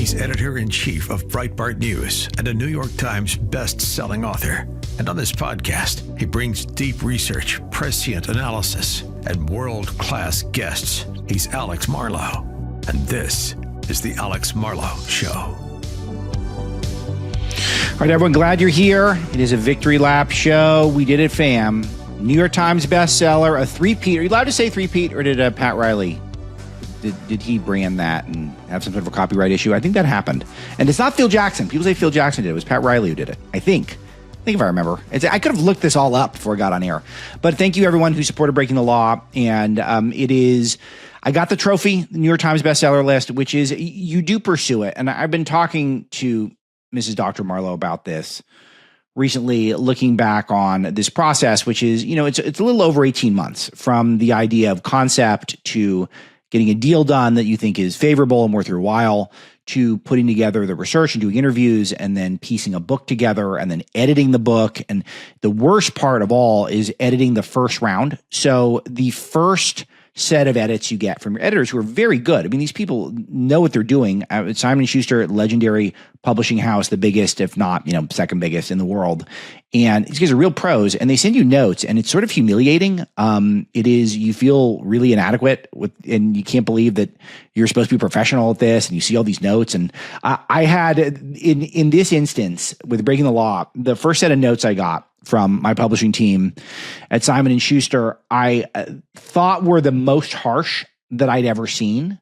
He's editor-in-chief of Breitbart News and a New York Times best-selling author. And on this podcast, he brings deep research, prescient analysis, and world-class guests. He's Alex Marlow, and this is the Alex Marlow Show. All right, everyone, glad you're here. It is a Victory Lap show. We did it, fam. New York Times bestseller, a three-peat. Are you allowed to say three-peat, or did Pat Riley, did he brand that and have some sort of a copyright issue? I think that happened. And it's not Phil Jackson. People say Phil Jackson did it. It was Pat Riley who did it, I think if I remember. I could have looked this all up before I got on air. But thank you, everyone who supported Breaking the Law. And I got the trophy, the New York Times bestseller list, which is, you do pursue it. And I've been talking to Mrs. Dr. Marlow about this recently, looking back on this process, which is, it's a little over 18 months from the idea of concept to getting a deal done that you think is favorable and worth your while, to putting together the research and doing interviews and then piecing a book together and then editing the book. And the worst part of all is editing the first round. So the first set of edits you get from your editors, who are very good. I mean, these people know what they're doing. Simon & Schuster, legendary publishing house, the biggest, if not, second biggest in the world. And these guys are real pros, and they send you notes, and it's sort of humiliating. You feel really inadequate and you can't believe that you're supposed to be professional at this, and you see all these notes. And I had, in this instance with Breaking the Law, the first set of notes I got from my publishing team at Simon & Schuster, I thought were the most harsh that I'd ever seen.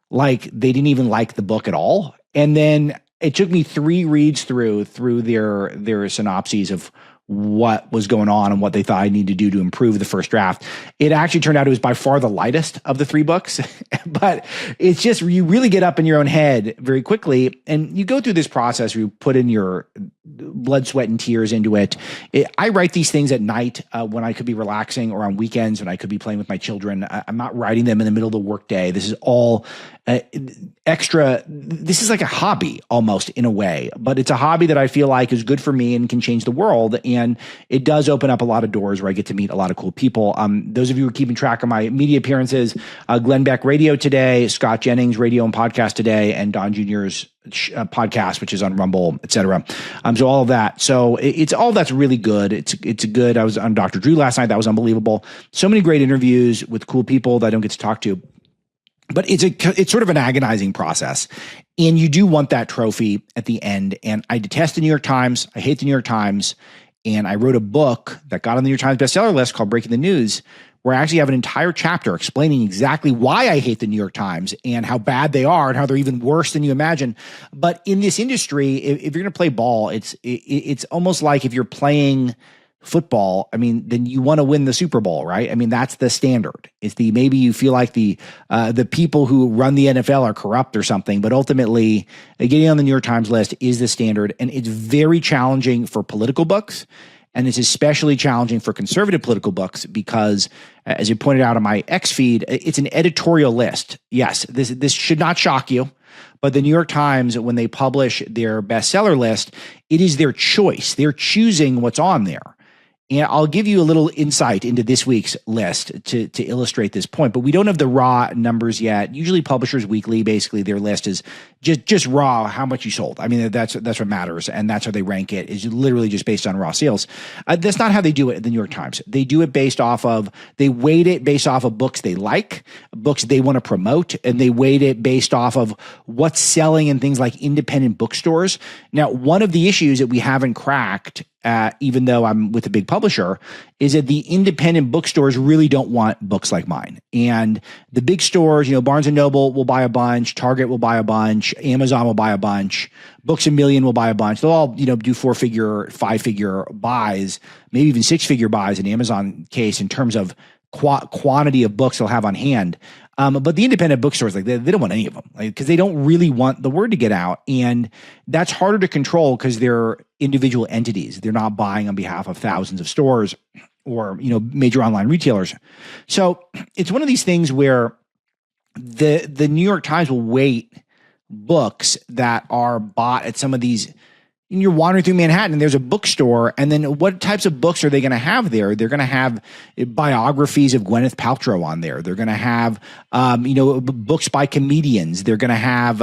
Like, they didn't even like the book at all. And then it took me 3 reads through their synopses of what was going on and what they thought I needed to do to improve the first draft. It actually turned out it was by far the lightest of the 3 books, but it's just, you really get up in your own head very quickly, and you go through this process where you put in your blood, sweat, and tears into it. I write these things at night when I could be relaxing, or on weekends when I could be playing with my children. I'm not writing them in the middle of the workday. This is all extra. This is like a hobby almost, in a way, but it's a hobby that I feel like is good for me and can change the world. And it does open up a lot of doors where I get to meet a lot of cool people. Those of you who are keeping track of my media appearances, Glenn Beck Radio today, Scott Jennings Radio and Podcast today, and Don Jr.'s podcast, which is on Rumble, etc. So all of that. So it's all that's really good. It's good. I was on Dr. Drew last night. That was unbelievable. So many great interviews with cool people that I don't get to talk to. But it's sort of an agonizing process. And you do want that trophy at the end. And I detest the New York Times. I hate the New York Times. And I wrote a book that got on the New York Times bestseller list called Breaking the News, where I actually have an entire chapter explaining exactly why I hate the New York Times and how bad they are and how they're even worse than you imagine. But in this industry, if you're going to play ball, it's almost like if you're playing football, then you want to win the Super Bowl, right? That's the standard. Maybe you feel like the people who run the NFL are corrupt or something, but ultimately getting on the New York Times list is the standard. And it's very challenging for political books. And it's especially challenging for conservative political books because, as you pointed out on my X feed, it's an editorial list. Yes, this should not shock you. But the New York Times, when they publish their bestseller list, it is their choice. They're choosing what's on there. And I'll give you a little insight into this week's list to illustrate this point, but we don't have the raw numbers yet. Usually Publishers Weekly, basically their list is just raw, how much you sold. That's what matters. And that's how they rank it, is literally just based on raw sales. That's not how they do it at the New York Times. They do it they weight it based off of books they like, books they want to promote, and they weight it based off of what's selling in things like independent bookstores. Now, one of the issues that we haven't cracked, even though I'm with a big publisher, is that the independent bookstores really don't want books like mine. And the big stores, Barnes & Noble will buy a bunch, Target will buy a bunch, Amazon will buy a bunch, Books A Million will buy a bunch. They'll all, do 4-figure, 5-figure buys, maybe even 6-figure buys in Amazon case in terms of quantity of books they'll have on hand. But the independent bookstores, they don't want any of them, because they don't really want the word to get out. And that's harder to control because they're individual entities. They're not buying on behalf of thousands of stores or, major online retailers. So it's one of these things where the New York Times will weight books that are bought at some of these. And you're wandering through Manhattan and there's a bookstore, and then what types of books are they going to have there? They're going to have biographies of Gwyneth Paltrow on there. They're going to have, books by comedians. They're going to have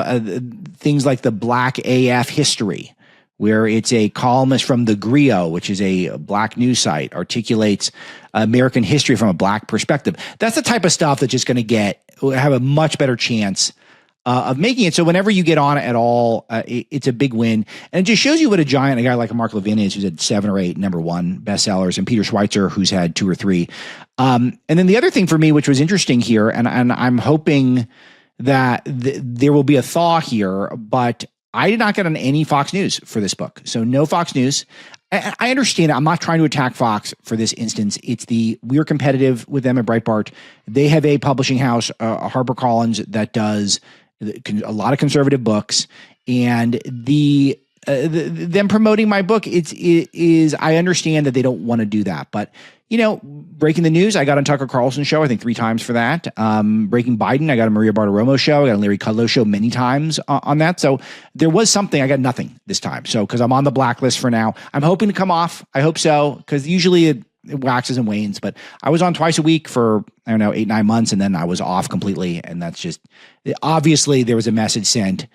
things like the Black AF History, where it's a columnist from the Griot, which is a black news site, articulates American history from a black perspective. That's the type of stuff that's just going to have a much better chance of making it. So whenever you get on it at all, it's a big win. And it just shows you what a giant a guy like Mark Levin is, who's had 7 or 8 #1 bestsellers, and Peter Schweitzer, who's had 2 or 3. And then the other thing for me, which was interesting here, and I'm hoping that there will be a thaw here, but I did not get on any Fox News for this book. So no Fox News. I understand it. I'm not trying to attack Fox for this instance. We're competitive with them at Breitbart. They have a publishing house, HarperCollins, that does a lot of conservative books, and them promoting my book, I understand that they don't want to do that, but breaking the news, I got on Tucker Carlson's show, I think 3 times for that. Breaking Biden, I got a Maria Bartiromo show, I got a Larry Kudlow show many times on that. So there was something. I got nothing this time. So because I'm on the blacklist for now, I'm hoping to come off. I hope so, because usually it waxes and wanes, but I was on twice a week for, 8-9 months, and then I was off completely. And that's just, obviously there was a message sent,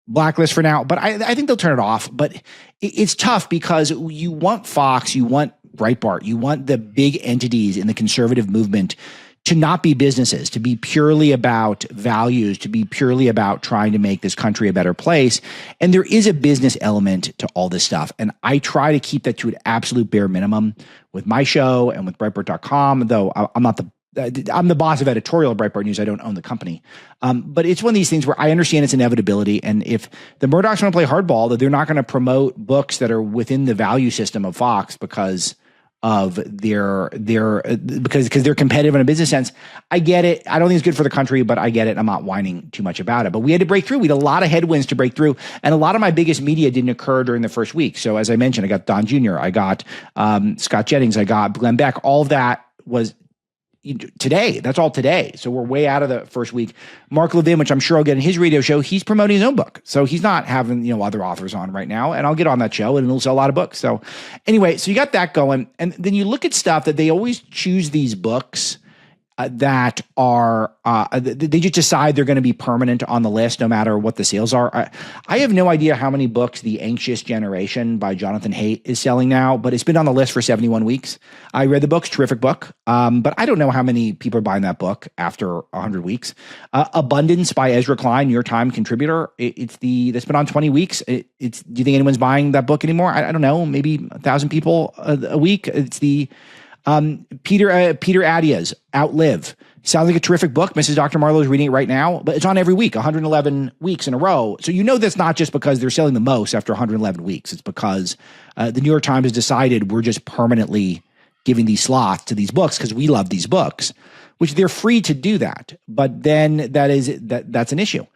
blacklist for now, but I think they'll turn it off. But it's tough because you want Fox, you want Breitbart, you want the big entities in the conservative movement to not be businesses, to be purely about values, to be purely about trying to make this country a better place. And there is a business element to all this stuff. And I try to keep that to an absolute bare minimum with my show and with Breitbart.com, though I'm the boss of editorial at Breitbart News. I don't own the company. But it's one of these things where I understand it's inevitability. And if the Murdochs want to play hardball, that they're not going to promote books that are within the value system of Fox because of because they're competitive in a business sense. I get it. I don't think it's good for the country, but I get it. I'm not whining too much about it. But we had to break through. We had a lot of headwinds to break through. And a lot of my biggest media didn't occur during the first week. So as I mentioned, I got Don Jr., I got Scott Jennings, I got Glenn Beck. All of that was today. That's all today. So we're way out of the first week. Mark Levin, which I'm sure I'll get in his radio show, he's promoting his own book. So he's not having, other authors on right now. And I'll get on that show and it'll sell a lot of books. So anyway, so you got that going. And then you look at stuff that they always choose these books that are, they just decide they're going to be permanent on the list no matter what the sales are. I have no idea how many books The Anxious Generation by Jonathan Haidt is selling now, but it's been on the list for 71 weeks. I read the book, terrific book, but I don't know how many people are buying that book after 100 weeks. Abundance by Ezra Klein, New York Times contributor. That's been on 20 weeks. Do you think anyone's buying that book anymore? I don't know, maybe 1,000 people a week. It's the Peter Attia's Outlive. Sounds like a terrific book. Mrs. Dr. Marlow is reading it right now, but it's on every week, 111 weeks in a row. So that's not just because they're selling the most after 111 weeks. It's because the New York Times has decided we're just permanently giving these slots to these books because we love these books, which they're free to do that. But then that's an issue.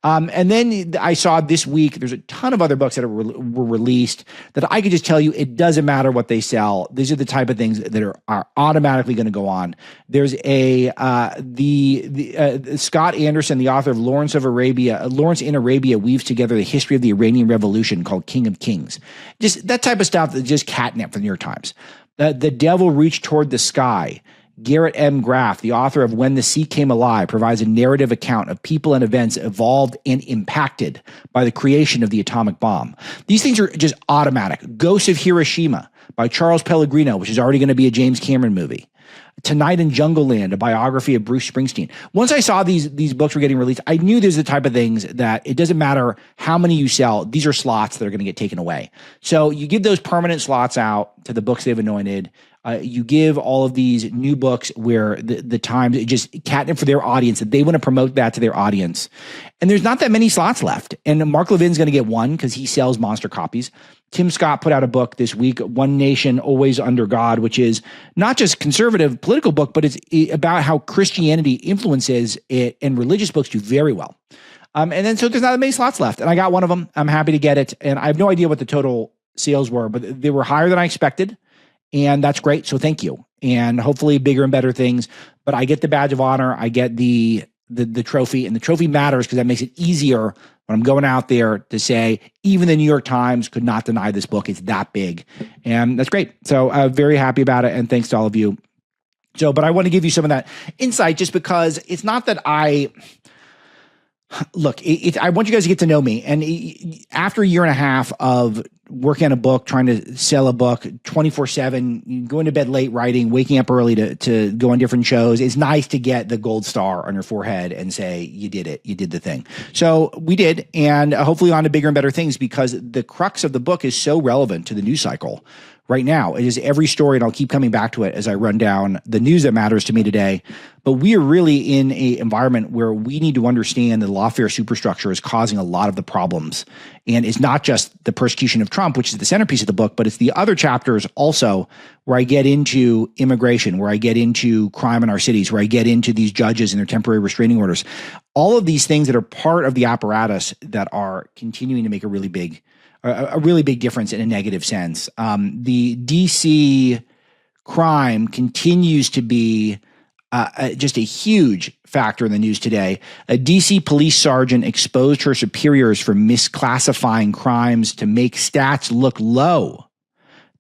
And then I saw this week, there's a ton of other books that were released that I could just tell you, it doesn't matter what they sell. These are the type of things that are automatically going to go on. There's Scott Anderson, the author of Lawrence in Arabia weaves together the history of the Iranian Revolution, called King of Kings. Just that type of stuff that's just catnip for the New York Times. The Devil Reached Toward the Sky. Garrett M. Graff, the author of When the Sea Came Alive, provides a narrative account of people and events evolved and impacted by the creation of the atomic bomb. These things are just automatic. Ghosts of Hiroshima by Charles Pellegrino, which is already going to be a James Cameron movie. Tonight in Jungleland, a biography of Bruce Springsteen. Once I saw these books were getting released, I knew there's the type of things that it doesn't matter how many you sell. These are slots that are going to get taken away. So you give those permanent slots out to the books they've anointed. You give all of these new books where the Times just catnip for their audience, that they want to promote that to their audience. And there's not that many slots left. And Mark Levin's going to get one because he sells monster copies. Tim Scott put out a book this week, One Nation, Always Under God, which is not just conservative political book, but it's about how Christianity influences it, and religious books do very well. And then so there's not that many slots left. And I got one of them. I'm happy to get it. And I have no idea what the total sales were, but they were higher than I expected. And that's great. So thank you. And hopefully bigger and better things. But I get the badge of honor. I get the trophy, and the trophy matters because that makes it easier when I'm going out there to say, even the New York Times could not deny this book. It's that big. And that's great. So I'm very happy about it. And thanks to all of you. So, but I want to give you some of that insight just because it's not that I Look, I want you guys to get to know me. And after a year and a half of working on a book, trying to sell a book 24/7, going to bed late writing, waking up early to go on different shows, it's nice to get the gold star on your forehead and say, you did it. You did the thing. So we did. And hopefully on to bigger and better things, because the crux of the book is so relevant to the news cycle right now. It is every story, and I'll keep coming back to it as I run down the news that matters to me today. But we are really in an environment where we need to understand that the lawfare superstructure is causing a lot of the problems. And it's not just the persecution of Trump, which is the centerpiece of the book, but it's the other chapters also where I get into immigration, where I get into crime in our cities, where I get into these judges and their temporary restraining orders. All of these things that are part of the apparatus that are continuing to make a really big difference in a negative sense. The DC crime continues to be just a huge factor in the news today. A DC police sergeant exposed her superiors for misclassifying crimes to make stats look low.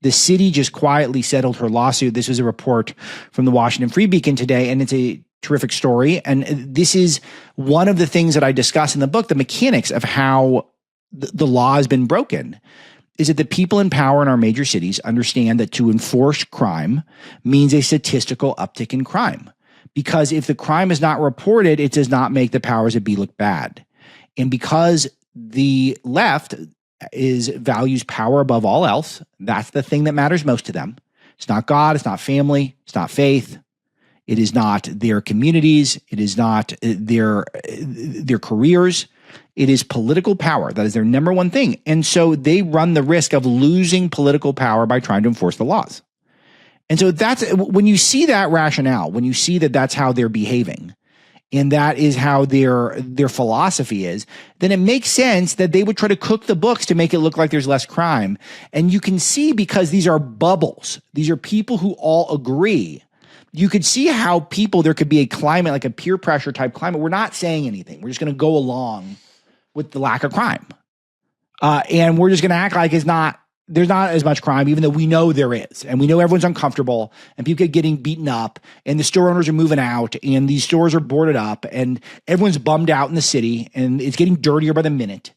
The city just quietly settled her lawsuit. This was a report from the Washington Free Beacon today, and it's a terrific story. And this is one of the things that I discuss in the book, the mechanics of how the law has been broken, is that the people in power in our major cities understand that to enforce crime means a statistical uptick in crime. Because if the crime is not reported, it does not make the powers that be look bad. And because the left values power above all else, that's the thing that matters most to them. It's not God, it's not family, it's not faith, it is not their communities, it is not their careers. It is political power. That is their number one thing. And so they run the risk of losing political power by trying to enforce the laws. And so that's when you see that rationale, when you see that that's how they're behaving, and that is how their philosophy is, then it makes sense that they would try to cook the books to make it look like there's less crime. And you can see, because these are bubbles, these are people who all agree. You could see how there could be a climate, like a peer pressure type climate. We're not saying anything. We're just going to go along with the lack of crime. And we're just going to act like there's not as much crime, even though we know there is. And we know everyone's uncomfortable and people are getting beaten up and the store owners are moving out and these stores are boarded up and everyone's bummed out in the city and it's getting dirtier by the minute.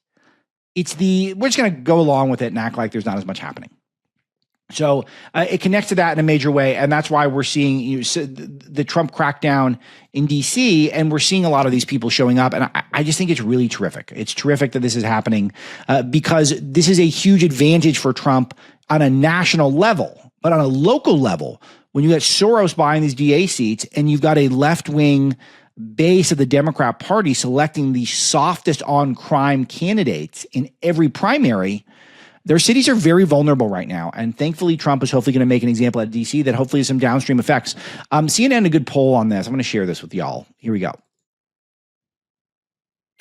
We're just going to go along with it and act like there's not as much happening. So it connects to that in a major way, and that's why we're seeing the Trump crackdown in D.C., and we're seeing a lot of these people showing up, and I just think it's really terrific. It's terrific that this is happening because this is a huge advantage for Trump on a national level, but on a local level, when you get Soros buying these DA seats and you've got a left-wing base of the Democrat Party selecting the softest on crime candidates in every primary, their cities are very vulnerable right now. And thankfully, Trump is hopefully going to make an example at DC that hopefully has some downstream effects. CNN had a good poll on this. I'm going to share this with y'all. Here we go.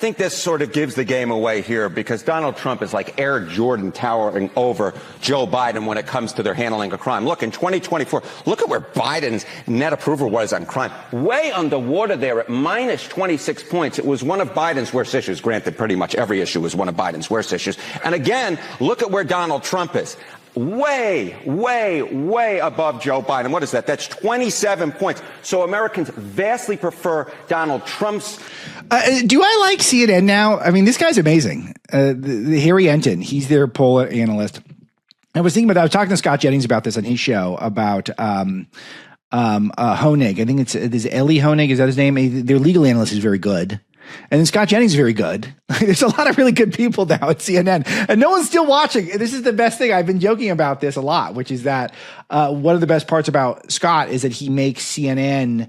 I think this sort of gives the game away here because Donald Trump is like Air Jordan towering over Joe Biden when it comes to their handling of crime. Look, in 2024, look at where Biden's net approval was on crime. Way underwater there at minus 26 points. It was one of Biden's worst issues. Granted, pretty much every issue was one of Biden's worst issues. And again, look at where Donald Trump is. Way, way, way above Joe Biden. What is that? That's 27 points. So Americans vastly prefer Donald Trump's. Do I like CNN now? I mean, this guy's amazing. The Harry Enton, he's their poll analyst. I was talking to Scott Jennings about this on his show about Honig. I think it's Ellie Honig. Is that his name? Their legal analyst is very good. And then Scott Jennings is very good. There's a lot of really good people now at CNN, and no one's still watching. This is the best thing. I've been joking about this a lot, which is that one of the best parts about Scott is that he makes CNN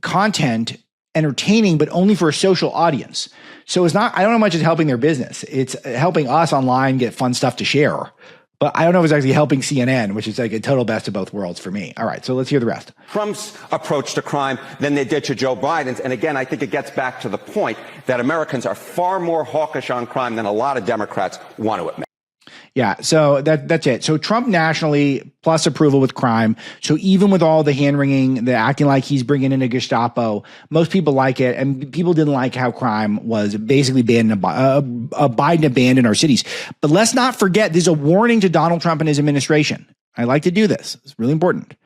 content entertaining, but only for a social audience. So I don't know how much it's helping their business. It's helping us online get fun stuff to share. But I don't know if it's actually helping CNN, which is like a total best of both worlds for me. All right, so let's hear the rest. Trump's approach to crime than they did to Joe Biden's. And again, I think it gets back to the point that Americans are far more hawkish on crime than a lot of Democrats want to admit. Yeah, so that's it. So Trump nationally plus approval with crime. So even with all the hand-wringing, the acting like he's bringing in a Gestapo, most people like it. And people didn't like how crime was basically banned, Biden abandoned our cities. But let's not forget, there's a warning to Donald Trump and his administration. I like to do this. It's really important.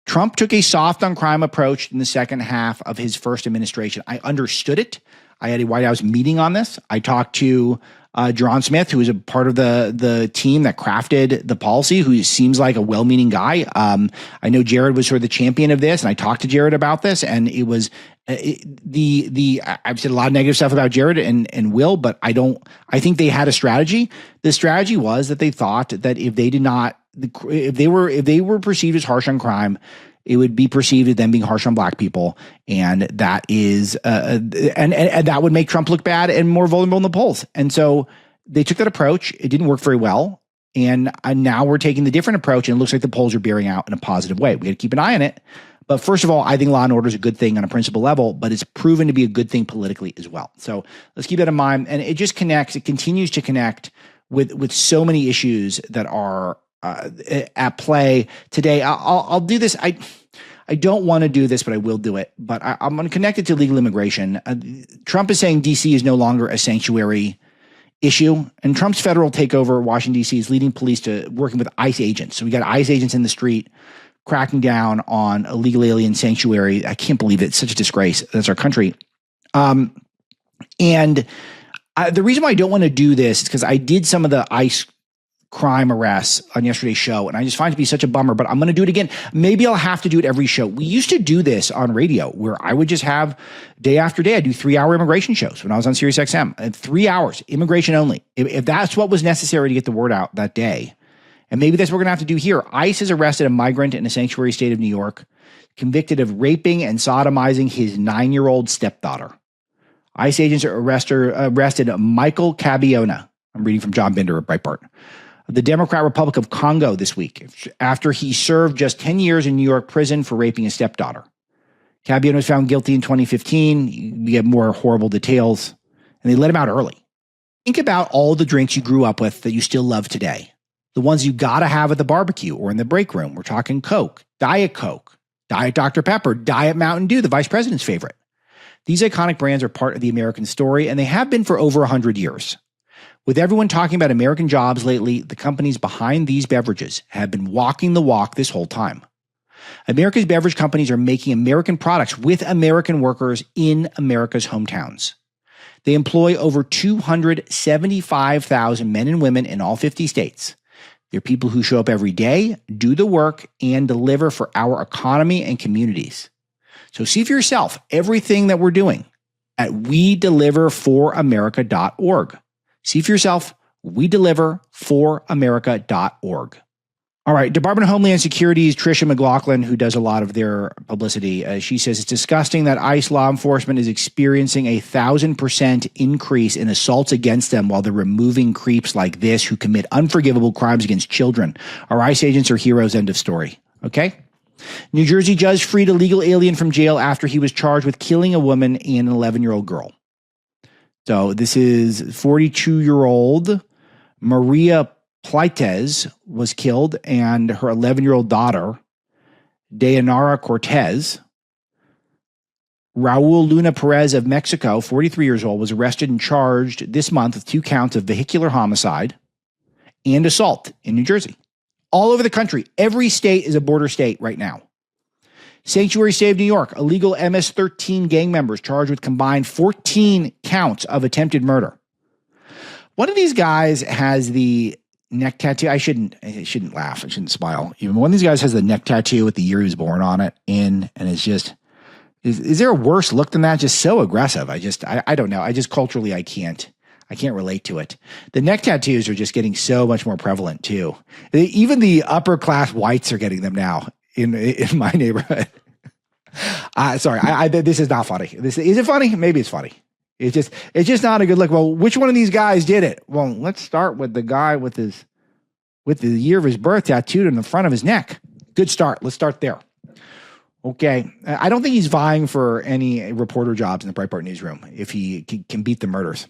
Trump took a soft on crime approach in the second half of his first administration. I understood it. I had a White House meeting on this. I talked to Jaron Smith, who is a part of the team that crafted the policy, who seems like a well-meaning guy. I know Jared was sort of the champion of this, and I talked to Jared about this, and it was I've said a lot of negative stuff about Jared and Will, but I think they had a strategy. The strategy was that they thought that if they were perceived as harsh on crime, it would be perceived as them being harsh on black people, and that is and that would make Trump look bad and more vulnerable in the polls. And so they took that approach. It didn't work very well, and now we're taking the different approach, and it looks like the polls are bearing out in a positive way. We got to keep an eye on it. But first of all, I think law and order is a good thing on a principle level, but it's proven to be a good thing politically as well. So let's keep that in mind. And it just connects. It continues to connect with so many issues that are at play today. I'll do this. I don't want to do this, but I will do it. But I'm going to connect it to legal immigration. Trump is saying D.C. is no longer a sanctuary issue, and Trump's federal takeover of Washington, D.C. is leading police to working with ICE agents. So we got ICE agents in the street cracking down on illegal alien sanctuary. I can't believe it. It's such a disgrace. That's our country. The reason why I don't want to do this is because I did some of the ICE crime arrests on yesterday's show, and I just find it to be such a bummer, but I'm going to do it again. Maybe I'll have to do it every show. We used to do this on radio where I would just have day after day. I do 3-hour immigration shows when I was on Sirius XM, and 3 hours, immigration only. If that's what was necessary to get the word out that day. And maybe that's what we're going to have to do here. ICE has arrested a migrant in a sanctuary state of New York, convicted of raping and sodomizing his 9-year-old stepdaughter. ICE agents arrested Michael Cabiona. I'm reading from John Binder at Breitbart. The Democratic Republic of Congo this week, after he served just 10 years in New York prison for raping his stepdaughter. Cabiona was found guilty in 2015. We get more horrible details, and they let him out early. Think about all the drinks you grew up with that you still love today. The ones you got to have at the barbecue or in the break room. We're talking Coke, Diet Dr. Pepper, Diet Mountain Dew, the vice president's favorite. These iconic brands are part of the American story, and they have been for over 100 years. With everyone talking about American jobs lately, the companies behind these beverages have been walking the walk this whole time. America's beverage companies are making American products with American workers in America's hometowns. They employ over 275,000 men and women in all 50 states. They're people who show up every day, do the work, and deliver for our economy and communities. So see for yourself everything that we're doing at wedeliverforamerica.org. See for yourself, wedeliverforamerica.org. All right, Department of Homeland Security's Tricia McLaughlin, who does a lot of their publicity, she says it's disgusting that ICE law enforcement is experiencing 1,000% increase in assaults against them while they're removing creeps like this who commit unforgivable crimes against children. Our ICE agents are heroes, end of story. Okay? New Jersey judge freed a legal alien from jail after he was charged with killing a woman and an 11-year-old girl. So this is 42-year-old Maria Pleites was killed, and her 11-year-old daughter, Dayanara Cortez. Raul Luna Perez of Mexico, 43 years old, was arrested and charged this month with 2 counts of vehicular homicide and assault in New Jersey. All over the country, every state is a border state right now. Sanctuary State of New York, illegal MS13 gang members charged with combined 14 counts of attempted murder. One of these guys has the neck tattoo. I shouldn't laugh. I shouldn't smile. Even one of these guys has the neck tattoo with the year he was born on it and it's just, is there a worse look than that? Just so aggressive. I don't know. I just culturally, I can't relate to it. The neck tattoos are just getting so much more prevalent too. Even the upper class whites are getting them now in my neighborhood. Sorry. This is not funny. Is it funny? Maybe it's funny. It's just not a good look. Well, which one of these guys did it? Well, let's start with the guy with the year of his birth tattooed in the front of his neck. Good start. Let's start there. Okay. I don't think he's vying for any reporter jobs in the Breitbart newsroom if he can beat the murders.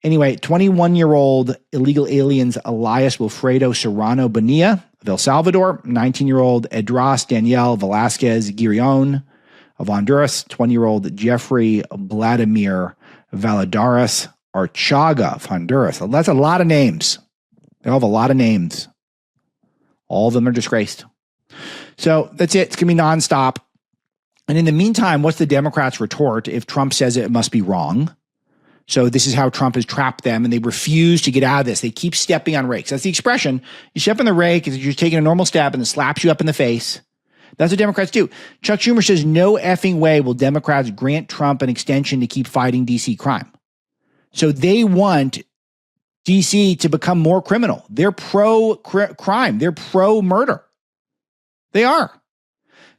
Anyway, 21-year-old illegal aliens Elias Wilfredo Serrano Bonilla of El Salvador, 19-year-old Edras Daniel Velasquez Guirion of Honduras, 20-year-old Jeffrey Vladimir Valadares Archaga of Honduras. That's a lot of names. They all have a lot of names. All of them are disgraced. So that's it. It's going to be nonstop. And in the meantime, what's the Democrats' retort if Trump says it must be wrong? So this is how Trump has trapped them, and they refuse to get out of this. They keep stepping on rakes. That's the expression. You step on the rake, you're taking a normal step, and it slaps you up in the face. That's what Democrats do. Chuck Schumer says no effing way will Democrats grant Trump an extension to keep fighting D.C. crime. So they want D.C. to become more criminal. They're pro-crime. They're pro-murder. They are.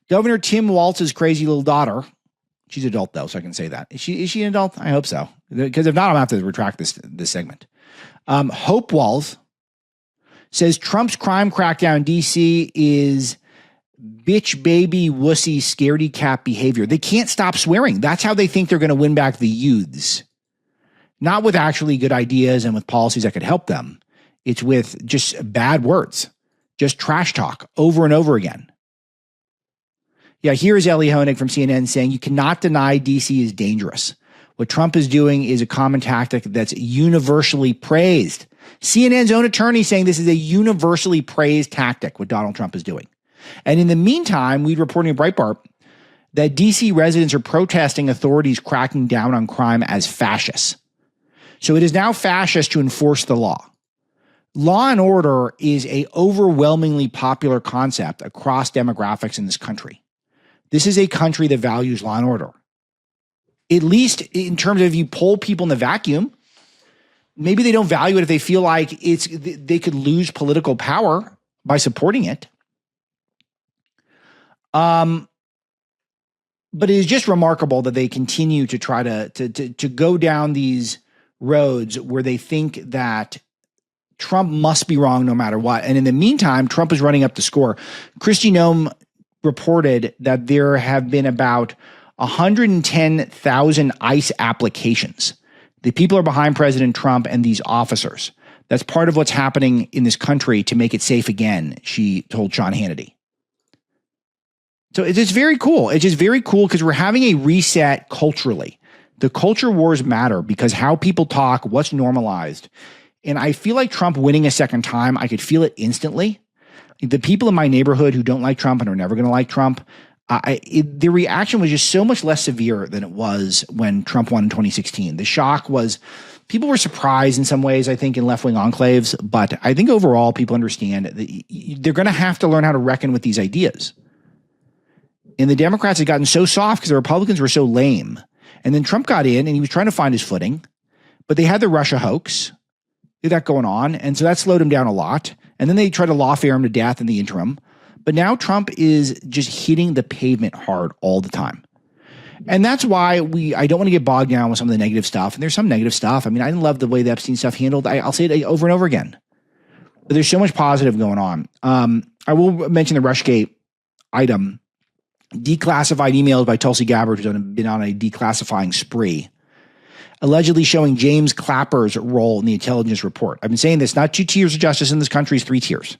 Governor Tim Walz's crazy little daughter, she's adult though, so I can say that. Is she an adult? I hope so. Because if not, I'm going to have to retract this segment. Hope Walz says Trump's crime crackdown in D.C. is bitch, baby, wussy, scaredy cat behavior. They can't stop swearing. That's how they think they're going to win back the youths. Not with actually good ideas and with policies that could help them. It's with just bad words, just trash talk over and over again. Yeah, here's Ellie Honig from CNN saying, you cannot deny DC is dangerous. What Trump is doing is a common tactic that's universally praised. CNN's own attorney saying this is a universally praised tactic, what Donald Trump is doing. And in the meantime, we're reporting at Breitbart that DC residents are protesting authorities cracking down on crime as fascists. So it is now fascist to enforce the law. Law and order is a overwhelmingly popular concept across demographics in this country. This is a country that values law and order. At least in terms of if you poll people in the vacuum, maybe they don't value it if they feel like they could lose political power by supporting it. But it is just remarkable that they continue to try to go down these roads where they think that Trump must be wrong no matter what. And in the meantime, Trump is running up the score. Kristi Noem reported that there have been about 110,000 ICE applications. The people are behind President Trump and these officers. That's part of what's happening in this country to make it safe again, she told Sean Hannity. So it's just very cool. It's just very cool because we're having a reset culturally. The culture wars matter because how people talk, what's normalized. And I feel like Trump winning a second time, I could feel it instantly. The people in my neighborhood who don't like Trump and are never going to like Trump, the reaction was just so much less severe than it was when Trump won in 2016. The shock was people were surprised in some ways, I think, in left-wing enclaves. But I think overall people understand that they're going to have to learn how to reckon with these ideas. And the Democrats had gotten so soft because the Republicans were so lame. And then Trump got in and he was trying to find his footing. But they had the Russia hoax, that going on. And so that slowed him down a lot. And then they tried to lawfare him to death in the interim. But now Trump is just hitting the pavement hard all the time. And that's why I don't want to get bogged down with some of the negative stuff. And there's some negative stuff. I mean, I didn't love the way the Epstein stuff handled. I'll say it over and over again. But there's so much positive going on. I will mention the Rushgate item. Declassified emails by Tulsi Gabbard, who's been on a declassifying spree, allegedly showing James Clapper's role in the intelligence report. I've been saying this, not 2 tiers of justice in this country, it's 3 tiers.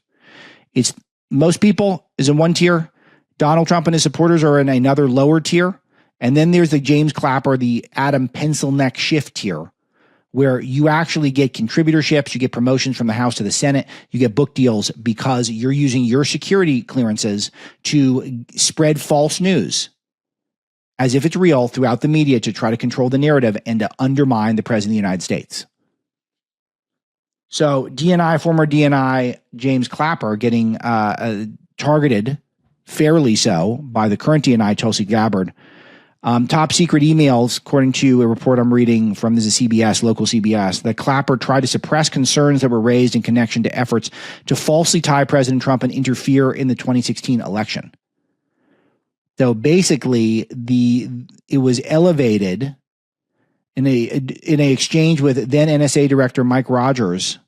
It's most people is in 1 tier. Donald Trump and his supporters are in another lower tier. And then there's the James Clapper, the Adam Pencil Neck Schiff tier, where you actually get contributorships, you get promotions from the House to the Senate, you get book deals because you're using your security clearances to spread false news as if it's real throughout the media to try to control the narrative and to undermine the President of the United States. So former DNI James Clapper getting targeted, fairly so, by the current DNI Tulsi Gabbard. Top secret emails, according to a report I'm reading from this is CBS, local CBS, that Clapper tried to suppress concerns that were raised in connection to efforts to falsely tie President Trump and interfere in the 2016 election. So basically, it was elevated in a exchange with then NSA Director Mike Rogers,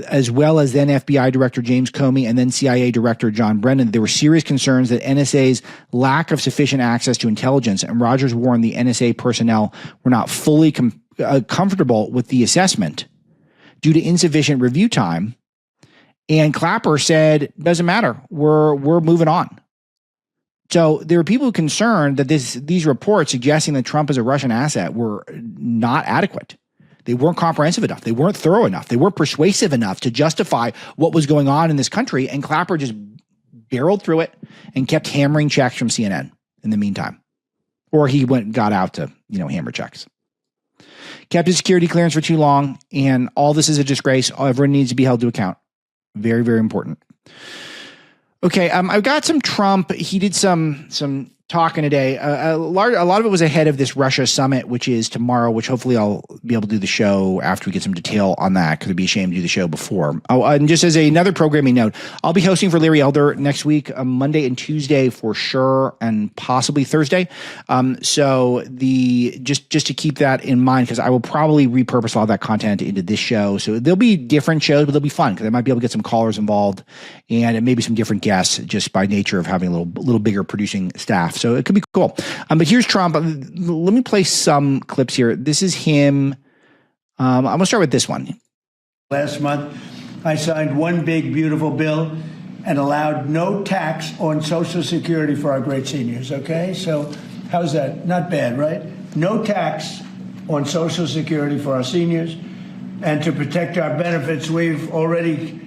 as well as then FBI Director James Comey and then CIA Director John Brennan. There were serious concerns that NSA's lack of sufficient access to intelligence, and Rogers warned the NSA personnel were not fully comfortable with the assessment due to insufficient review time. And Clapper said, doesn't matter, we're moving on. So there are people concerned that these reports suggesting that Trump is a Russian asset were not adequate. They weren't comprehensive enough. They weren't thorough enough. They weren't persuasive enough to justify what was going on in this country. And Clapper just barreled through it and kept hammering checks from CNN in the meantime. Or he got out to, hammer checks. kept his security clearance for too long, and all this is a disgrace. Everyone needs to be held to account. Very, very important. Okay, I've got some Trump. He did some talking today. A lot of it was ahead of this Russia summit, which is tomorrow, which hopefully I'll be able to do the show after we get some detail on that, because it'd be a shame to do the show before. Oh, and just as another programming note, I'll be hosting for Larry Elder next week, Monday and Tuesday for sure, and possibly Thursday. So just to keep that in mind, because I will probably repurpose all that content into this show. So there'll be different shows, but they'll be fun because I might be able to get some callers involved and maybe some different guests just by nature of having a little bigger producing staff. So it could be cool. But here's Trump. Let me play some clips here. This is him. I'm going to start with this one. Last month, I signed one big, beautiful bill and allowed no tax on Social Security for our great seniors, okay? So how's that? Not bad, right? No tax on Social Security for our seniors. And to protect our benefits, we've already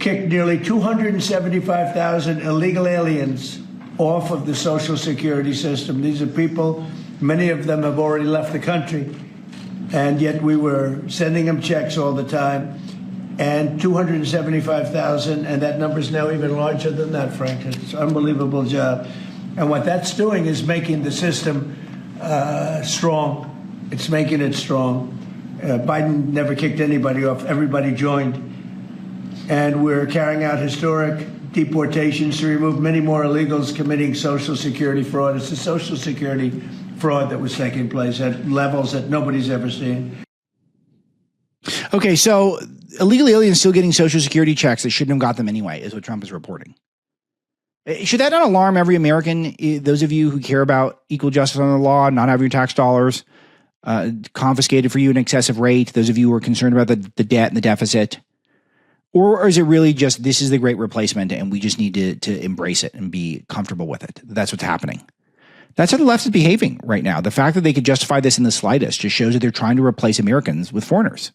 kicked nearly 275,000 illegal aliens off of the Social Security system. These are people, many of them have already left the country, and yet we were sending them checks all the time. And 275,000, and that number is now even larger than that, Frank. It's an unbelievable job. And what that's doing is making the system strong. It's making it strong. Biden never kicked anybody off. Everybody joined. And we're carrying out historic deportations to remove many more illegals committing Social Security fraud. It's the Social Security fraud that was taking place at levels that nobody's ever seen. Okay, so illegal aliens still getting Social Security checks that shouldn't have got them anyway, is what Trump is reporting. Should that not alarm every American? Those of you who care about equal justice under the law, not having your tax dollars confiscated for you at an excessive rate, those of you who are concerned about the debt and the deficit? Or is it really just, this is the great replacement and we just need to embrace it and be comfortable with it? That's what's happening. That's how the left is behaving right now. The fact that they could justify this in the slightest just shows that they're trying to replace Americans with foreigners.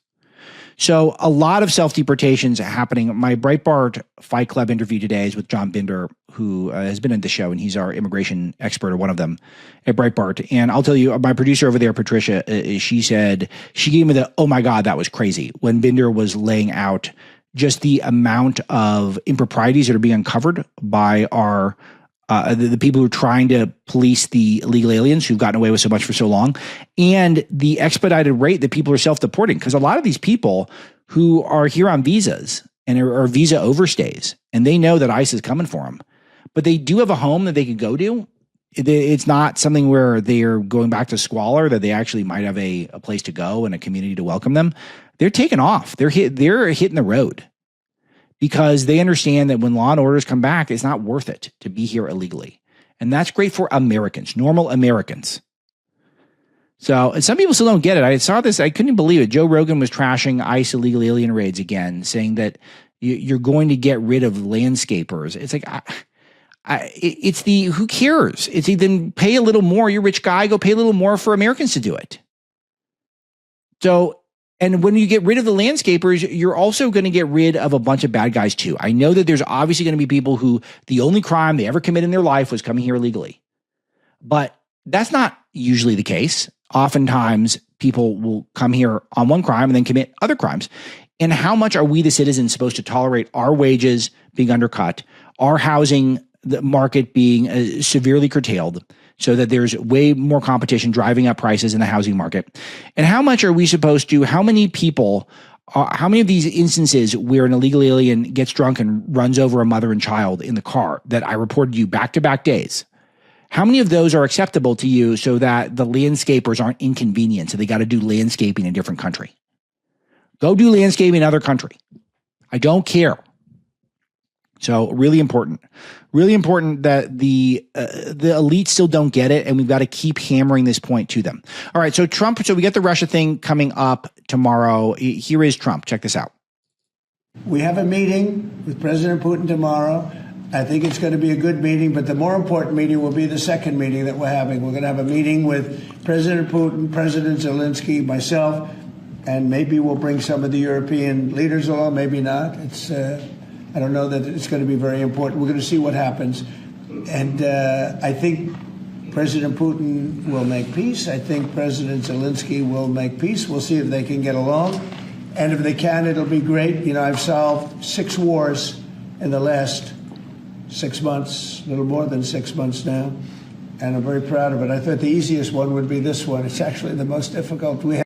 So a lot of self-deportations happening. My Breitbart Fight Club interview today is with John Binder, who has been in the show, and he's our immigration expert, or one of them at Breitbart. And I'll tell you, my producer over there, Patricia, she gave me the, oh my God, that was crazy, when Binder was laying out just the amount of improprieties that are being uncovered by our the people who are trying to police the illegal aliens who've gotten away with so much for so long, and the expedited rate that people are self-deporting. Because a lot of these people who are here on visas and are visa overstays, and they know that ICE is coming for them, but they do have a home that they could go to. It's not something where they're going back to squalor, that they actually might have a place to go and a community to welcome them. They're taking off. They're hitting the road because they understand that when law and orders come back, it's not worth it to be here illegally. And that's great for Americans, normal Americans. So, and some people still don't get it. I saw this, I couldn't believe it. Joe Rogan was trashing ICE illegal alien raids again, saying that you're going to get rid of landscapers. It's like, it's the, who cares? It's either pay a little more, you're a rich guy, go pay a little more for Americans to do it. So, and when you get rid of the landscapers, you're also going to get rid of a bunch of bad guys too. I know that there's obviously going to be people who the only crime they ever committed in their life was coming here illegally. But that's not usually the case. Oftentimes, people will come here on one crime and then commit other crimes. And how much are we, the citizens, supposed to tolerate our wages being undercut, our housing the market being severely curtailed, so that there's way more competition driving up prices in the housing market? And how much are we supposed to, how many people, how many of these instances where an illegal alien gets drunk and runs over a mother and child in the car that I reported to you back-to-back days, how many of those are acceptable to you so that the landscapers aren't inconvenienced, so they got to do landscaping in a different country? Go do landscaping in another country. I don't care. So really important that the elites still don't get it, and we've got to keep hammering this point to them. All right, so Trump, so we get the Russia thing coming up tomorrow. Here is Trump. Check this out. We have a meeting with President Putin tomorrow. I think it's going to be a good meeting, but the more important meeting will be the second meeting that we're having. We're going to have a meeting with President Putin, President Zelensky, myself, and maybe we'll bring some of the European leaders along, maybe not. I don't know that it's going to be very important. We're going to see what happens. And I think President Putin will make peace. I think President Zelensky will make peace. We'll see if they can get along. And if they can, it'll be great. You know, I've solved 6 wars in the last 6 months, a little more than 6 months now. And I'm very proud of it. I thought the easiest one would be this one. It's actually the most difficult we have.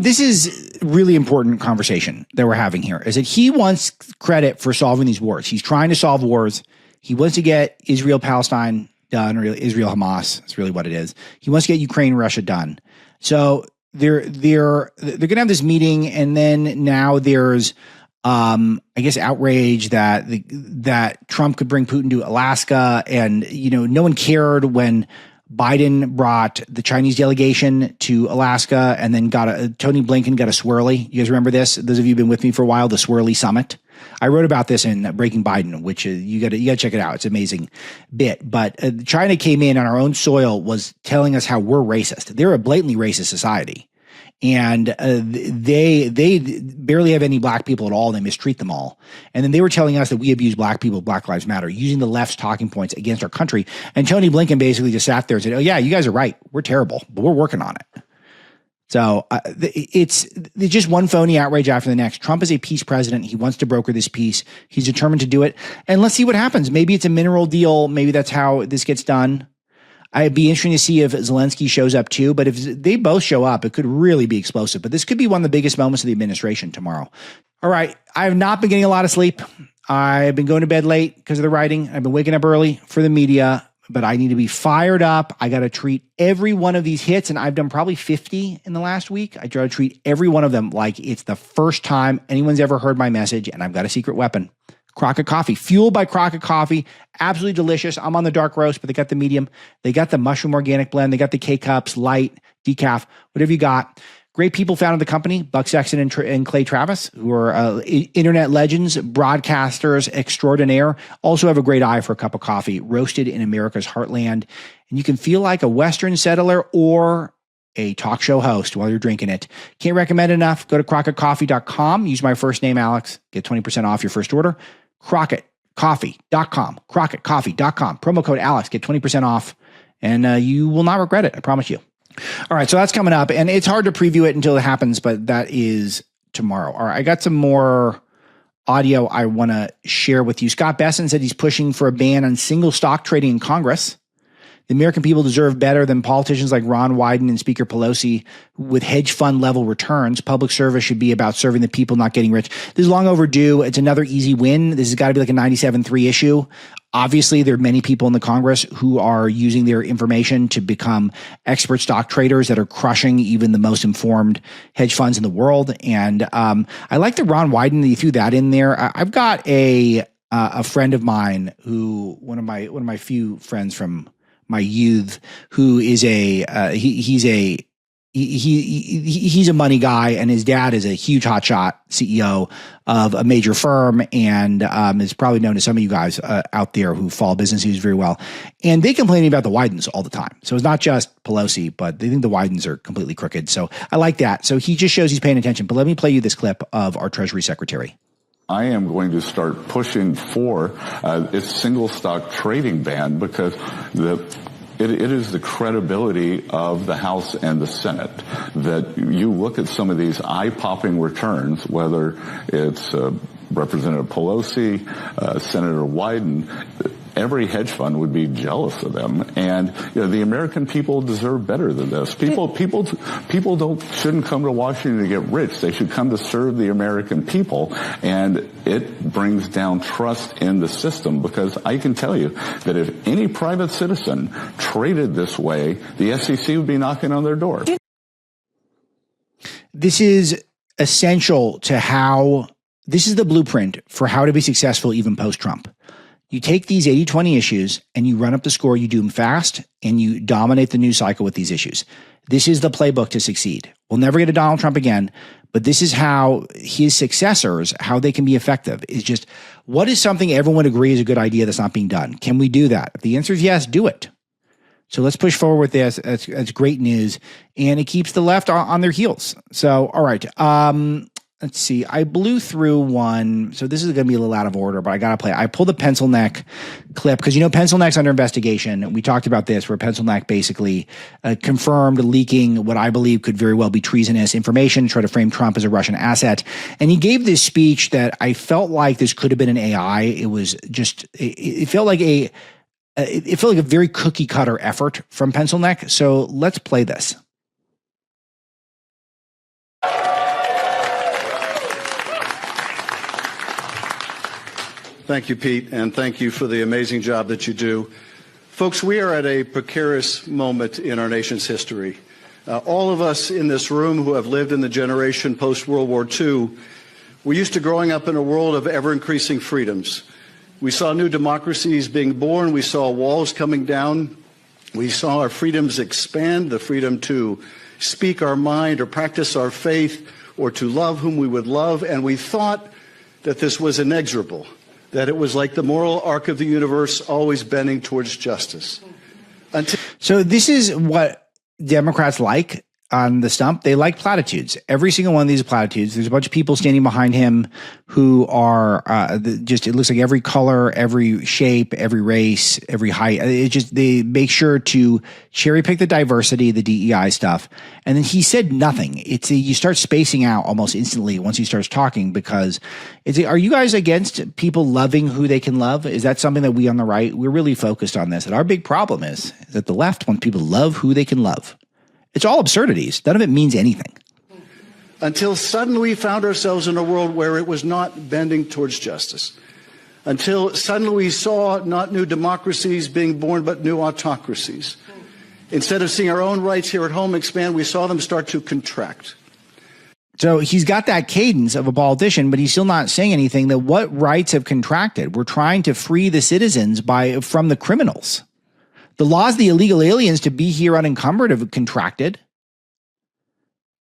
This is really important conversation that we're having here, is that he wants credit for solving these wars. He's trying to solve wars. He wants to get Israel-Palestine done, or Israel-Hamas. That's really what it is. He wants to get Ukraine-Russia done. So they're going to have this meeting, and then now there's, I guess, outrage that Trump could bring Putin to Alaska, and no one cared when Biden brought the Chinese delegation to Alaska, and then Tony Blinken got a swirly. You guys remember this? Those of you who've been with me for a while, the swirly summit. I wrote about this in Breaking Biden, which you got to check it out. It's an amazing bit. But China came in on our own soil, was telling us how we're racist. They're a blatantly racist society. And they barely have any black people at all. They mistreat them all. And then they were telling us that we abuse black people, Black Lives Matter, using the left's talking points against our country. And Tony Blinken basically just sat there and said, oh, yeah, you guys are right. We're terrible, but we're working on it. So it's just one phony outrage after the next. Trump is a peace president. He wants to broker this peace. He's determined to do it. And let's see what happens. Maybe it's a mineral deal. Maybe that's how this gets done. I'd be interesting to see if Zelensky shows up too, but if they both show up, it could really be explosive. But this could be one of the biggest moments of the administration tomorrow. All right. I have not been getting a lot of sleep. I've been going to bed late because of the writing. I've been waking up early for the media, but I need to be fired up. I got to treat every one of these hits, and I've done probably 50 in the last week. I try to treat every one of them like it's the first time anyone's ever heard my message, and I've got a secret weapon. Crockett Coffee, fueled by Crockett Coffee. Absolutely delicious. I'm on the dark roast, but they got the medium. They got the mushroom organic blend. They got the K-Cups, light, decaf, whatever you got. Great people founded the company, Buck Sexton and Clay Travis, who are internet legends, broadcasters extraordinaire. Also have a great eye for a cup of coffee, roasted in America's heartland. And you can feel like a Western settler or a talk show host while you're drinking it. Can't recommend enough. Go to crockettcoffee.com. Use my first name, Alex. Get 20% off your first order. crockettcoffee.com. crockettcoffee.com. Promo code Alex. Get 20% off, and you will not regret it. I promise you. All right, so that's coming up, and it's hard to preview it until it happens, but that is tomorrow. All right, I got some more audio I want to share with you. Scott Besson said he's pushing for a ban on single stock trading in Congress. The American people deserve better than politicians like Ron Wyden and Speaker Pelosi with hedge fund level returns. Public service should be about serving the people, not getting rich. This is long overdue. It's another easy win. This has got to be like a 97.3 issue. Obviously, there are many people in the Congress who are using their information to become expert stock traders that are crushing even the most informed hedge funds in the world. And I like the Ron Wyden that he threw that in there. I've got a friend of mine who one of my few friends from my youth, who is he's a money guy, and his dad is a huge hotshot CEO of a major firm, and is probably known to some of you guys out there who follow business news very well. And they complain about the Wydens all the time. So it's not just Pelosi, but they think the Wydens are completely crooked. So I like that. So he just shows he's paying attention. But let me play you this clip of our Treasury Secretary. I am going to start pushing for a single stock trading ban, because it is the credibility of the House and the Senate that you look at some of these eye-popping returns, whether it's Representative Pelosi, Senator Wyden. Every hedge fund would be jealous of them, and the American people deserve better than this. People shouldn't come to Washington to get rich. They should come to serve the American people, and it brings down trust in the system. Because I can tell you that if any private citizen traded this way, the SEC would be knocking on their door. This is essential to how. This is the blueprint for how to be successful even post-Trump. You take these 80-20 issues and you run up the score, you do them fast, and you dominate the news cycle with these issues. This is the playbook to succeed. We'll never get a Donald Trump again, but this is how his successors, how they can be effective, is just, what is something everyone would agree is a good idea that's not being done? Can we do that? If the answer is yes, do it. So let's push forward with this. That's great news, and it keeps the left on their heels. So, all right. let's see. I blew through one. So this is going to be a little out of order, but I got to play. I pulled the pencil neck clip because, pencil neck's under investigation. We talked about this where pencil neck basically confirmed leaking what I believe could very well be treasonous information, try to frame Trump as a Russian asset. And he gave this speech that I felt like this could have been an AI. It was just, it felt like a very cookie cutter effort from pencil neck. So let's play this. Thank you, Pete, and thank you for the amazing job that you do. Folks, we are at a precarious moment in our nation's history. All of us in this room who have lived in the generation post-World War II, we're used to growing up in a world of ever-increasing freedoms. We saw new democracies being born. We saw walls coming down. We saw our freedoms expand, the freedom to speak our mind or practice our faith or to love whom we would love, and we thought that this was inexorable, that it was like the moral arc of the universe always bending towards justice. So this is what Democrats like on the stump. They like platitudes. Every single one of these platitudes. There's a bunch of people standing behind him who are it looks like every color, every shape, every race, every height. They make sure to cherry pick the diversity, the DEI stuff. And then he said nothing. You start spacing out almost instantly once he starts talking because are you guys against people loving who they can love? Is that something that we on the right, we're really focused on this? And our big problem is that the left wants people to love who they can love. It's all absurdities. None of it means anything. Until suddenly we found ourselves in a world where it was not bending towards justice. Until suddenly we saw not new democracies being born, but new autocracies. Instead of seeing our own rights here at home expand, we saw them start to contract. So he's got that cadence of a politician, but he's still not saying anything that what rights have contracted. We're trying to free the citizens from the criminals. The laws of the illegal aliens to be here unencumbered have contracted.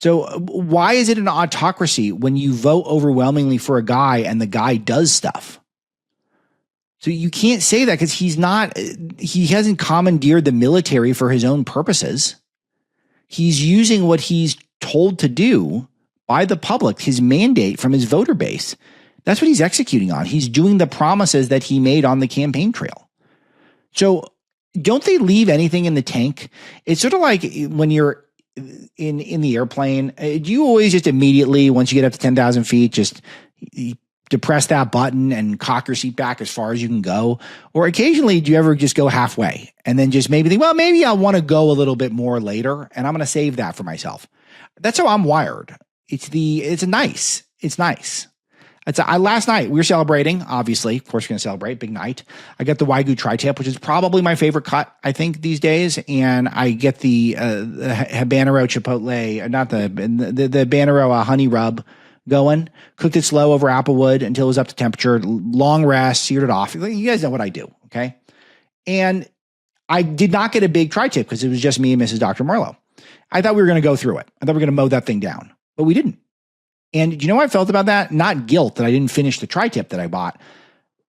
So why is it an autocracy when you vote overwhelmingly for a guy and the guy does stuff? So you can't say that because he hasn't commandeered the military for his own purposes. He's using what he's told to do by the public, his mandate from his voter base. That's what he's executing on. He's doing the promises that he made on the campaign trail. So don't they leave anything in the tank? It's sort of like when you're in the airplane. Do you always just immediately, once you get up to 10,000 feet, just depress that button and cock your seat back as far as you can go? Or occasionally, do you ever just go halfway and then just maybe think, well, maybe I want to go a little bit more later and I'm going to save that for myself. That's how I'm wired. It's nice. Last night we were celebrating, obviously, of course we're going to celebrate, big night. I got the Wagyu tri-tip, which is probably my favorite cut, I think, these days. And I get the habanero chipotle, not the habanero honey rub going, cooked it slow over applewood until it was up to temperature, long rest, seared it off. You guys know what I do. Okay. And I did not get a big tri-tip because it was just me and Mrs. Dr. Marlow. I thought we were going to go through it. I thought we were going to mow that thing down, but we didn't. And do you know what I felt about that? Not guilt that I didn't finish the tri-tip that I bought.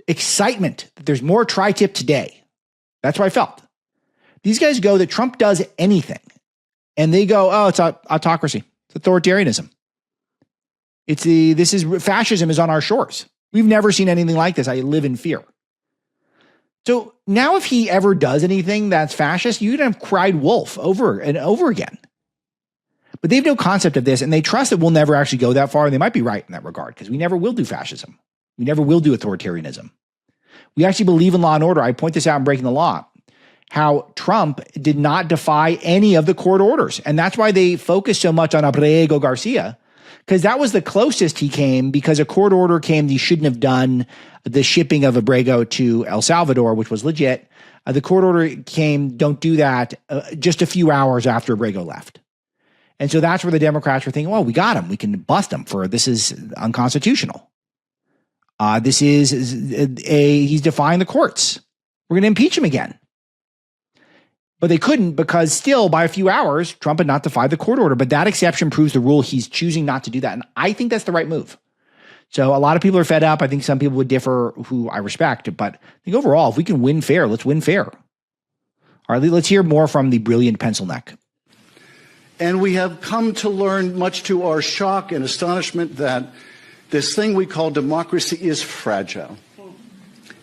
Excitement that there's more tri-tip today. That's what I felt. These guys go that Trump does anything. And they go, oh, it's autocracy. It's authoritarianism. Fascism is on our shores. We've never seen anything like this. I live in fear. So now if he ever does anything that's fascist, you'd have cried wolf over and over again. But they have no concept of this, and they trust that we'll never actually go that far. And they might be right in that regard, because we never will do fascism. We never will do authoritarianism. We actually believe in law and order. I point this out in Breaking the Law, how Trump did not defy any of the court orders. And that's why they focus so much on Abrego Garcia, because that was the closest he came, because a court order came he shouldn't have done the shipping of Abrego to El Salvador, which was legit. The court order came, don't do that, just a few hours after Abrego left. And so that's where the Democrats were thinking, well, we got him. We can bust him for this is unconstitutional. He's defying the courts. We're going to impeach him again. But they couldn't, because still by a few hours, Trump had not defied the court order. But that exception proves the rule. He's choosing not to do that. And I think that's the right move. So a lot of people are fed up. I think some people would differ, who I respect. But I think overall, if we can win fair, let's win fair. All right, let's hear more from the brilliant pencil neck. And we have come to learn, much to our shock and astonishment, that this thing we call democracy is fragile.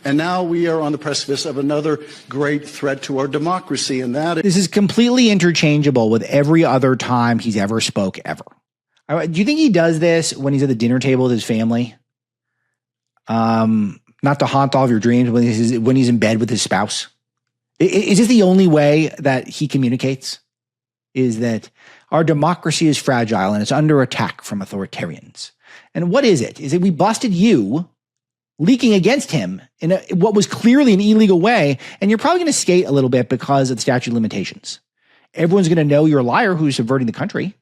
And now we are on the precipice of another great threat to our democracy, and that is... This is completely interchangeable with every other time he's ever spoke ever. Do you think he does this when he's at the dinner table with his family? Not to haunt all of your dreams, when he's in bed with his spouse? Is this the only way that he communicates? Is that our democracy is fragile and it's under attack from authoritarians? And what is it? Is it we busted you leaking against him in what was clearly an illegal way, and you're probably going to skate a little bit because of the statute of limitations. Everyone's going to know you're a liar who's subverting the country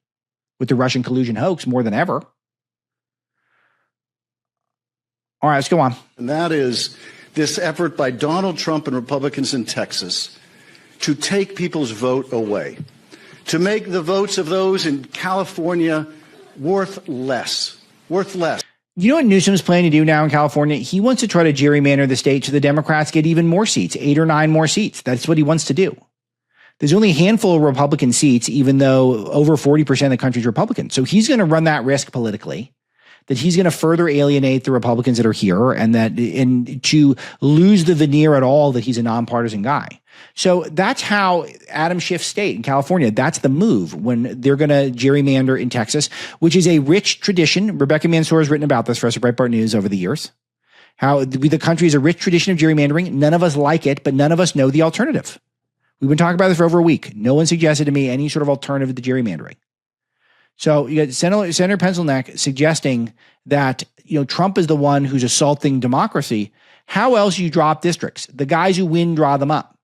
with the Russian collusion hoax more than ever. All right, let's go on. And that is this effort by Donald Trump and Republicans in Texas to take people's vote away, to make the votes of those in California worth less. You know what Newsom's planning to do now in California? He wants to try to gerrymander the state so the Democrats get even more seats, 8 or 9 more seats. That's what he wants to do. There's only a handful of Republican seats, even though over 40% of the country is Republican. So he's going to run that risk politically, that he's going to further alienate the Republicans that are here, and to lose the veneer at all that he's a nonpartisan guy. So that's how Adam shifts state in California. That's the move when they're going to gerrymander in Texas, which is a rich tradition. Rebecca Mansour has written about this for us at Breitbart News over the years. How the country is a rich tradition of gerrymandering. None of us like it, but none of us know the alternative. We've been talking about this for over a week. No one suggested to me any sort of alternative to gerrymandering. So you got Senator Pencilneck suggesting that Trump is the one who's assaulting democracy. How else do you drop districts? The guys who win draw them up.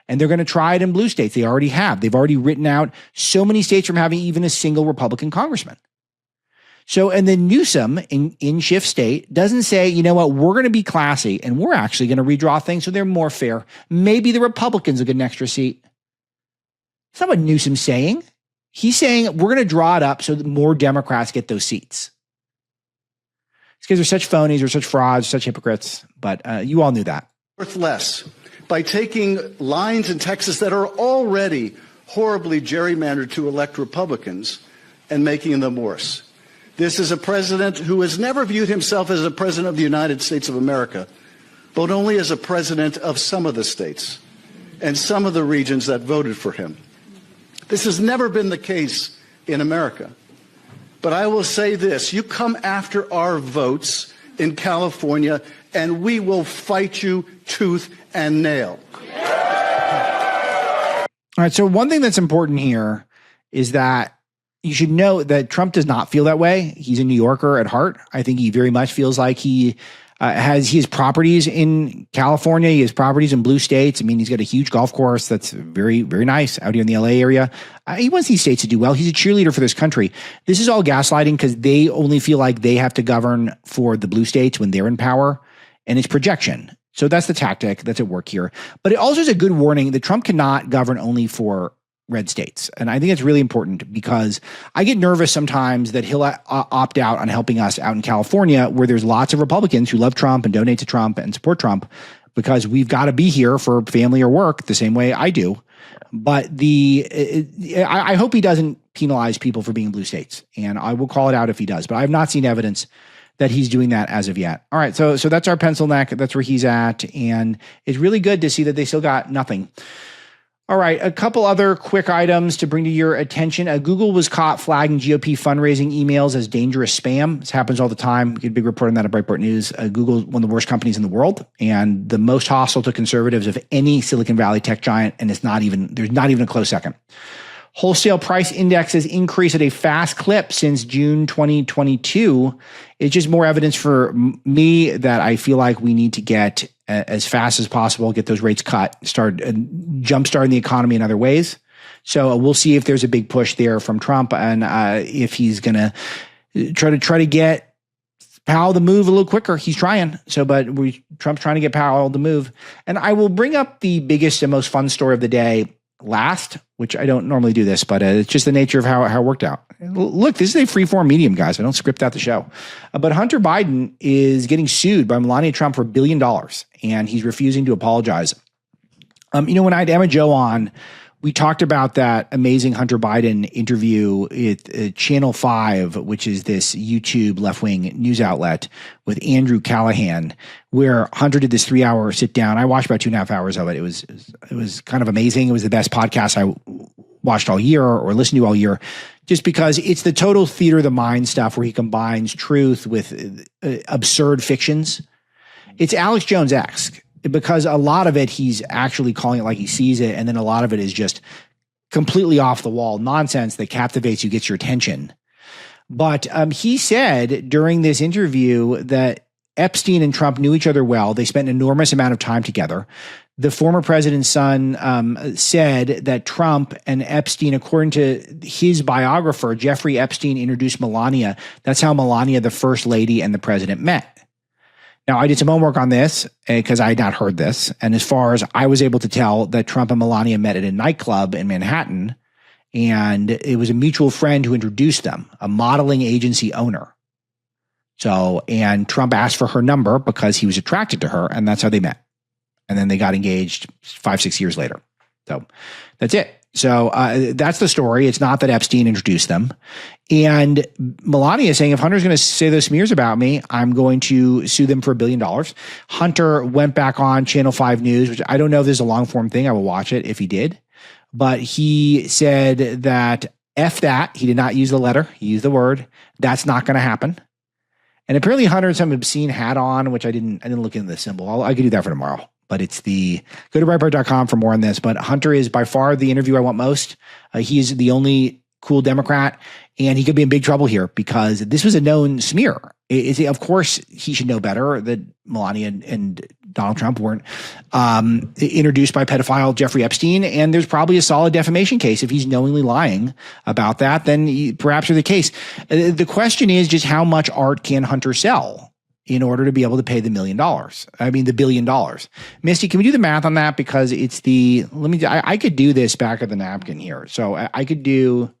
And they're going to try it in blue states. They already have. They've already written out so many states from having even a single Republican congressman. So, and then Newsom in Shift State doesn't say, you know what, we're going to be classy and we're actually going to redraw things so they're more fair. Maybe the Republicans will get an extra seat. That's not what Newsom's saying. He's saying we're going to draw it up so that more Democrats get those seats. These guys are such phonies, or such frauds, such hypocrites, but you all knew that. Worth less. By taking lines in Texas that are already horribly gerrymandered to elect Republicans and making them worse. This is a president who has never viewed himself as a president of the United States of America, but only as a president of some of the states and some of the regions that voted for him. This has never been the case in America. But I will say this, you come after our votes in California and we will fight you tooth and nail. All right. So one thing that's important here is that you should know that Trump does not feel that way. He's a New Yorker at heart. I think he very much feels like he has properties in California. He has properties in blue states. I mean, he's got a huge golf course that's very, very nice out here in the LA area. He wants these states to do well. He's a cheerleader for this country. This is all gaslighting because they only feel like they have to govern for the blue states when they're in power, and it's projection. So that's the tactic that's at work here. But it also is a good warning that Trump cannot govern only for red states. And I think it's really important because I get nervous sometimes that he'll opt out on helping us out in California, where there's lots of Republicans who love Trump and donate to Trump and support Trump, because we've got to be here for family or work the same way I do. But I hope he doesn't penalize people for being in blue states, and I will call it out if he does. But I have not seen evidence that he's doing that as of yet. All right, so that's our pencil neck. That's where he's at, and it's really good to see that they still got nothing. All right, a couple other quick items to bring to your attention. Google was caught flagging GOP fundraising emails as dangerous spam. This happens all the time. We get a big report on that at Breitbart News. Google is one of the worst companies in the world and the most hostile to conservatives of any Silicon Valley tech giant, and there's not even a close second. Wholesale price index has increased at a fast clip since June 2022. It's just more evidence for me that I feel like we need to get as fast as possible, get those rates cut, start jumpstarting the economy in other ways. So we'll see if there's a big push there from Trump, and if he's going to try to get Powell to move a little quicker. He's trying. Trump's trying to get Powell to move. And I will bring up the biggest and most fun story of the day last, which I don't normally do this, but it's just the nature of how it worked out. Look, this is a free-form medium, guys. I don't script out the show. But Hunter Biden is getting sued by Melania Trump for $1 billion, and he's refusing to apologize. When I had Emma Joe on, We talked about that amazing Hunter Biden interview at Channel 5, which is this YouTube left-wing news outlet, with Andrew Callahan, where Hunter did this 3-hour sit down. I watched about 2.5 hours of it. It was kind of amazing. It was the best podcast I watched all year or listened to all year, just because it's the total theater of the mind stuff where he combines truth with absurd fictions. It's Alex Jones-esque, because a lot of it he's actually calling it like he sees it, and then a lot of it is just completely off the wall nonsense that captivates you, gets your attention. But he said during this interview that Epstein and Trump knew each other well. They spent an enormous amount of time together. The former president's son said that Trump and Epstein, according to his biographer, Jeffrey Epstein, introduced Melania. That's how Melania, the first lady, and the president met. Now, I did some homework on this because I had not heard this. And as far as I was able to tell, that Trump and Melania met at a nightclub in Manhattan, and it was a mutual friend who introduced them, a modeling agency owner. So, and Trump asked for her number because he was attracted to her, and that's how they met. And then they got engaged 5-6 years later. So that's it. So that's the story. It's not that Epstein introduced them. And Melania is saying, if Hunter's going to say those smears about me, I'm going to sue them for $1 billion. Hunter went back on Channel 5 News, which I don't know if this is a long form thing. I will watch it if he did. But he said that F that. He did not use the letter. He used the word. That's not going to happen. And apparently Hunter had some obscene hat on, which I didn't look into the symbol. I could do that for tomorrow. But it's go to Breitbart.com for more on this. But Hunter is by far the interview I want most. He is the only cool Democrat, and he could be in big trouble here because this was a known smear. Of course, he should know better that Melania and Donald Trump weren't introduced by pedophile Jeffrey Epstein, and there's probably a solid defamation case. If he's knowingly lying about that, then perhaps there's a case. The question is just how much art can Hunter sell in order to be able to pay the $1 billion. Misty, can we do the math on that? Because it's I could do this back of the napkin here. So I could do,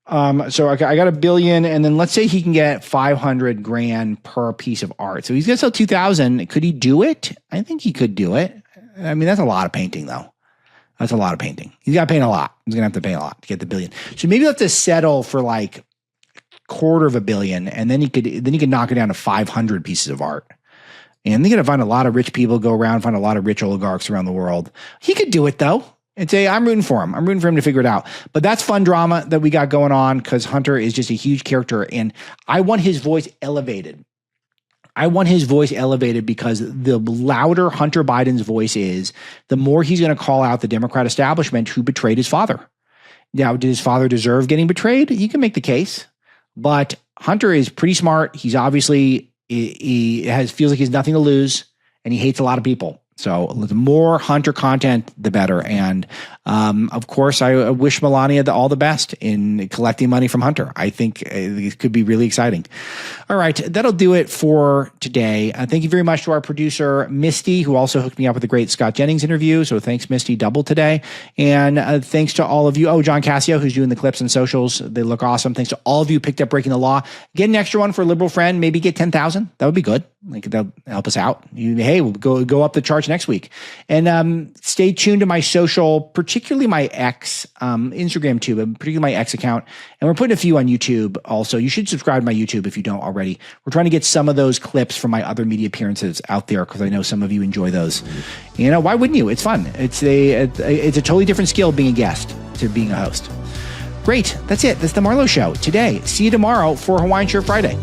I got $1 billion, and then let's say he can get $500,000 per piece of art. So he's going to sell 2,000. Could he do it? I think he could do it. I mean, that's a lot of painting though. That's a lot of painting. He's got to paint a lot. He's going to have to paint a lot to get the $1 billion. So maybe he'll have to settle for like $250 million, and then he could knock it down to 500 pieces of art. And they're going to find a lot of rich people go around, find a lot of rich oligarchs around the world. He could do it though, and say, I'm rooting for him. I'm rooting for him to figure it out. But that's fun drama that we got going on because Hunter is just a huge character, and I want his voice elevated. Because the louder Hunter Biden's voice is, the more he's going to call out the Democrat establishment who betrayed his father. Now, did his father deserve getting betrayed? You can make the case. But Hunter is pretty smart. He's obviously, feels like he has nothing to lose, and he hates a lot of people. So the more Hunter content, the better. And of course, I wish Melania all the best in collecting money from Hunter. I think it could be really exciting. All right, that'll do it for today. Thank you very much to our producer, Misty, who also hooked me up with a great Scott Jennings interview. So thanks, Misty, double today. And thanks to all of you. Oh, John Cassio, who's doing the clips and socials. They look awesome. Thanks to all of you who picked up Breaking the Law. Get an extra one for a liberal friend. Maybe get 10,000. That would be good. That'll help us out. We'll go up the charts next week. And stay tuned to my social, particularly my X, Instagram too, but particularly my X account. And we're putting a few on YouTube also. You should subscribe to my YouTube if you don't already. We're trying to get some of those clips from my other media appearances out there because I know some of you enjoy those. Why wouldn't you? It's fun. It's a totally different skill being a guest to being a host. Great. That's it. That's the Marlow Show today. See you tomorrow for Hawaiian Shirt Friday.